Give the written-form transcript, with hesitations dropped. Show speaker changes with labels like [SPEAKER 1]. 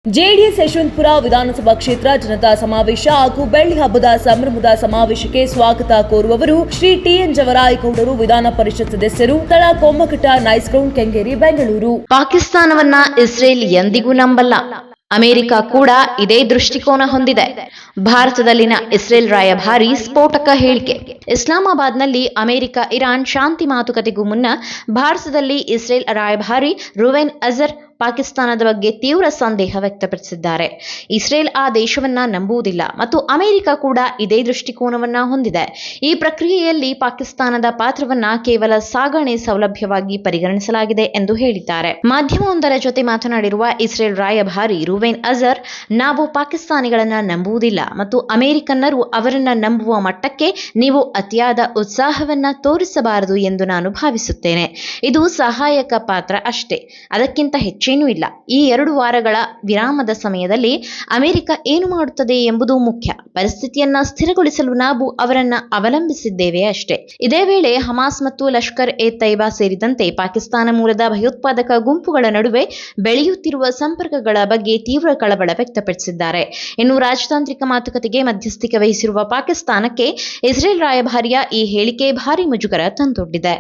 [SPEAKER 1] JDS Yeshwanthpur ವಿಧಾನಸಭಾ ಕ್ಷೇತ್ರ ಜನತಾ ಸಮಾವೇಶ ಹಾಗೂ ಬೆಳ್ಳಿ ಹಬ್ಬದ ಸಂಭ್ರಮದ ಸಮಾವೇಶಕ್ಕೆ ಸ್ವಾಗತ ಕೋರುವವರು ಶ್ರೀ ಟಿಎನ್ ಜವರಾಯಗೌಡರು, ವಿಧಾನ ಪರಿಷತ್ ಸದಸ್ಯರು, ಸ್ಥಳ ಕೊಮ್ಮಘಟ್ಟ, ನೈಸ್ ಗ್ರೌಂಡ್, ಕೆಂಗೇರಿ, ಬೆಂಗಳೂರು.
[SPEAKER 2] ಪಾಕಿಸ್ತಾನವನ್ನ ಇಸ್ರೇಲ್ ಎಂದಿಗೂ ನಂಬಲ್ಲ. ಅಮೆರಿಕ ಕೂಡ ಇದೇ ದೃಷ್ಟಿಕೋನ ಹೊಂದಿದೆ. ಭಾರತದಲ್ಲಿನ ಇಸ್ರೇಲ್ ರಾಯಭಾರಿ ಸ್ಫೋಟಕ ಹೇಳಿಕೆ. ಇಸ್ಲಾಮಾಬಾದ್ನಲ್ಲಿ ಅಮೆರಿಕ ಇರಾನ್ ಶಾಂತಿ ಮಾತುಕತೆಗೂ ಮುನ್ನ ಭಾರತದಲ್ಲಿ ಇಸ್ರೇಲ್ ರಾಯಭಾರಿ ರುವೆನ್ ಅಜರ್ ಪಾಕಿಸ್ತಾನದ ಬಗ್ಗೆ ತೀವ್ರ ಸಂದೇಹ ವ್ಯಕ್ತಪಡಿಸಿದ್ದಾರೆ. ಇಸ್ರೇಲ್ ಆ ದೇಶವನ್ನ ನಂಬುವುದಿಲ್ಲ ಮತ್ತು ಅಮೆರಿಕ ಕೂಡ ಇದೇ ದೃಷ್ಟಿಕೋನವನ್ನ ಹೊಂದಿದೆ. ಈ ಪ್ರಕ್ರಿಯೆಯಲ್ಲಿ ಪಾಕಿಸ್ತಾನದ ಪಾತ್ರವನ್ನ ಕೇವಲ ಸಾಗಣೆ ಸೌಲಭ್ಯವಾಗಿ ಪರಿಗಣಿಸಲಾಗಿದೆ ಎಂದು ಹೇಳಿದ್ದಾರೆ. ಮಾಧ್ಯಮವೊಂದರ ಜೊತೆ ಮಾತನಾಡಿರುವ ಇಸ್ರೇಲ್ ರಾಯಭಾರಿ ರುವೆನ್ ಅಜರ್, ನಾವು ಪಾಕಿಸ್ತಾನಿಗಳನ್ನ ನಂಬುವುದಿಲ್ಲ ಮತ್ತು ಅಮೆರಿಕನ್ನರು ಅವರನ್ನ ನಂಬುವ ಮಟ್ಟಕ್ಕೆ ನೀವು ಅತಿಯಾದ ಉತ್ಸಾಹವನ್ನ ತೋರಿಸಬಾರದು ಎಂದು ನಾನು ಭಾವಿಸುತ್ತೇನೆ. ಇದು ಸಹಾಯಕ ಪಾತ್ರ ಅಷ್ಟೇ, ಅದಕ್ಕಿಂತ ಹೆಚ್ಚೇನೂ ಇಲ್ಲ. ಈ 2 ವಾರಗಳ ವಿರಾಮದ ಸಮಯದಲ್ಲಿ ಅಮೆರಿಕ ಏನು ಮಾಡುತ್ತದೆ ಎಂಬುದು ಮುಖ್ಯ. ಪರಿಸ್ಥಿತಿಯನ್ನ ಸ್ಥಿರಗೊಳಿಸಲು ನಾವು ಅವರನ್ನ ಅವಲಂಬಿಸಿದ್ದೇವೆ ಅಷ್ಟೇ. ಇದೇ ವೇಳೆ ಹಮಾಸ್ ಮತ್ತು ಲಷ್ಕರ್ ಎ ತೈಬಾ ಸೇರಿದಂತೆ ಪಾಕಿಸ್ತಾನ ಮೂಲದ ಭಯೋತ್ಪಾದಕ ಗುಂಪುಗಳ ನಡುವೆ ಬೆಳೆಯುತ್ತಿರುವ ಸಂಪರ್ಕಗಳ ಬಗ್ಗೆ ತೀವ್ರ ಕಳವಳ ವ್ಯಕ್ತಪಡಿಸಿದ್ದಾರೆ. ಇನ್ನು ರಾಜತಾಂತ್ರಿಕ ಮಾತುಕತೆಗೆ ಮಧ್ಯಸ್ಥಿಕೆ ವಹಿಸಿರುವ ಪಾಕಿಸ್ತಾನಕ್ಕೆ ಇಸ್ರೇಲ್ ರಾಯಭಾರಿಯ ಈ ಹೇಳಿಕೆ ಭಾರಿ ಮುಜುಗರ ತಂದೊಡ್ಡಿದೆ.